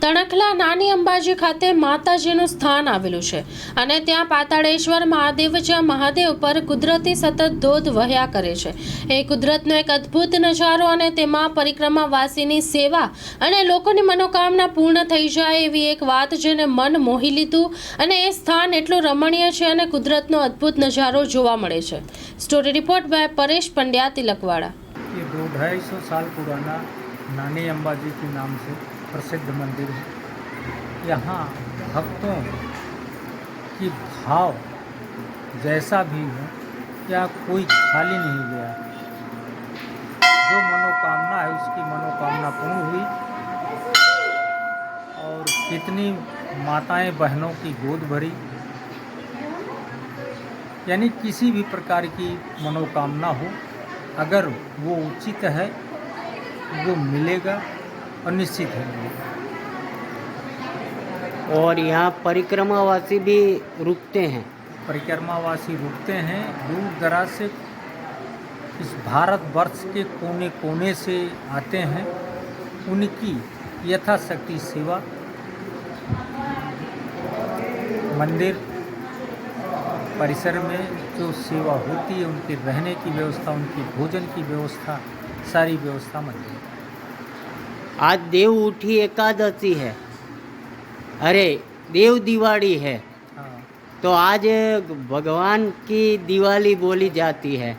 તણખલા નાની અંબાજી ખાતે માતાજીનું સ્થાન આવેલું છે અને ત્યાં પાતાળેશ્વર મહાદેવ જ્યાં મહાદેવ પર કુદરતી સતત ધોધ વહ્યા કરે છે। એ કુદરતનો એક અદ્ભુત નજારો અને તેમાં પરિક્રમાવાસીની સેવા અને લોકોની મનોકામના પૂર્ણ થઈ જાય એવી એક વાત જેને મન મોહી લીધું અને એ સ્થાન એટલું રમણીય છે અને કુદરતનો અદ્ભુત નજારો જોવા મળે છે। Story report by Paresh Pandya Tilakwada. ये 250 साल पुराना नानी अंबाजी के नाम से प्रसिद्ध मंदिर है। यहाँ भक्तों की भाव जैसा भी हो, यहाँ कोई खाली नहीं गया। जो मनोकामना है उसकी मनोकामना पूर्ण हुई और कितनी माताएं बहनों की गोद भरी, यानी किसी भी प्रकार की मनोकामना हो, अगर वो उचित है वो मिलेगा और निश्चित है। और यहाँ परिक्रमावासी भी रुकते हैं। परिक्रमावासी रुकते हैं, दूर दराज से इस भारत वर्ष के कोने कोने से आते हैं। उनकी यथाशक्ति सेवा, मंदिर परिसर में जो सेवा होती है, उनके रहने की व्यवस्था, उनकी भोजन की व्यवस्था, सारी व्यवस्था मंदिर। आज देव उठी एकादशी है, अरे देव दिवाली है, तो आज भगवान की दिवाली बोली जाती है।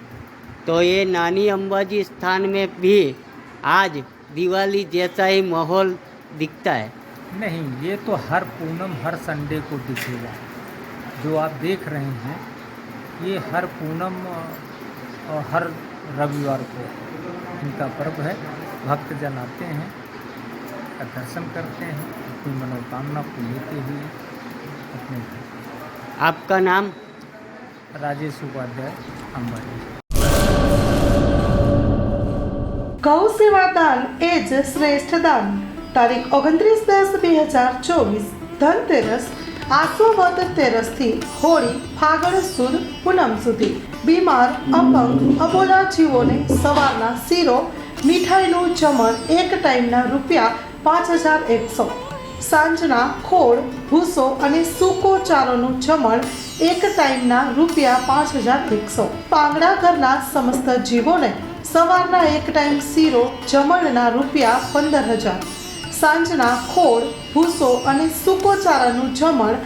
तो ये नानी अंबाजी स्थान में भी आज दिवाली जैसा ही माहौल दिखता है। नहीं, ये तो हर पूनम हर संडे को दिखेगा। जो आप देख रहे हैं ये हर पूनम और हर रविवार को इनका पर्व है। भक्तजन आते हैं, दर्शन करते हैं, अपनी मनोकामना को लेते हुए अपने। आपका नाम? राजेश उपाध्याय, अंबाजी। गौ सेवा दान ए ज श्रेष्ठ दान। तारीख 29/10/2024 धनतेरस आसो वद तेरस थी होળી ફાગણ સુદ પૂનમ સુધી બીમાર અપંગ અબોલા જીવોને સવારના શીરો મીઠાઈનું જમણ એક ટાઈમના ₹5100, સાંજના ખોળ ભૂસો અને સૂકો ચારોનું જમણ એક ટાઈમના ₹5100। પાંગડા ઘરના સમસ્ત જીવોને સવારના એક ટાઈમ શીરો જમણના ₹15000, સાંજના ખોળ ભૂસો અને સૂકો ચારાનું જમણ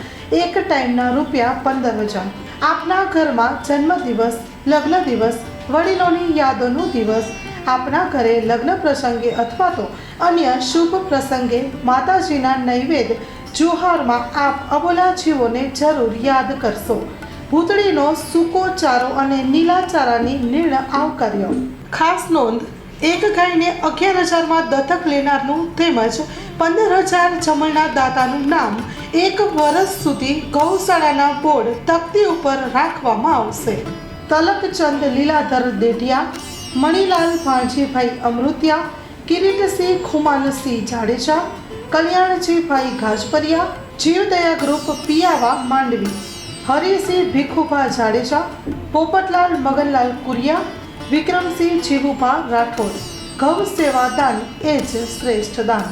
એક ટાઈમના ₹15000। આપના ઘરમાં જન્મદિવસ, લગ્ન દિવસ, વડીલોની યાદોનો દિવસ, આપના ઘરે લગ્ન પ્રસંગે અથવા તો અન્ય શુભ પ્રસંગે માતાજીના નૈવેદ્ય જુહારમાં આપ અબોલા જીવોને જરૂર યાદ કરશો। ભૂતળીનો સૂકો ચારો અને નીલા ચારાની નિર્ણય આવકાર્યો। ખાસ નોંધ, એક ગાયને 11,000માં દત્તક લેનારનું તેમજ 15,000 જમણના દાતાનું નામ 1 વર્ષ સુધી ગૌશાળાના બોર્ડ તકતી ઉપર રાખવામાં આવશે। તલકચંદ લીલાધર દેઢિયા, મણિલાલ ભાણજીભાઈ અમૃતિયા, કિરીટસિંહ ખુમાનસિંહ જાડેજા, કલ્યાણજીભાઈ ગાજપરિયા, જીવદયા ગ્રુપ પિયાવા માંડવી, હરિસિંહ ભીખુભા જાડેજા, પોપટલાલ મગનલાલ કુરિયા, વિક્રમસિંહ જીવુભા રાઠોડ। ગૌ સેવા દાન એ જ શ્રેષ્ઠ દાન।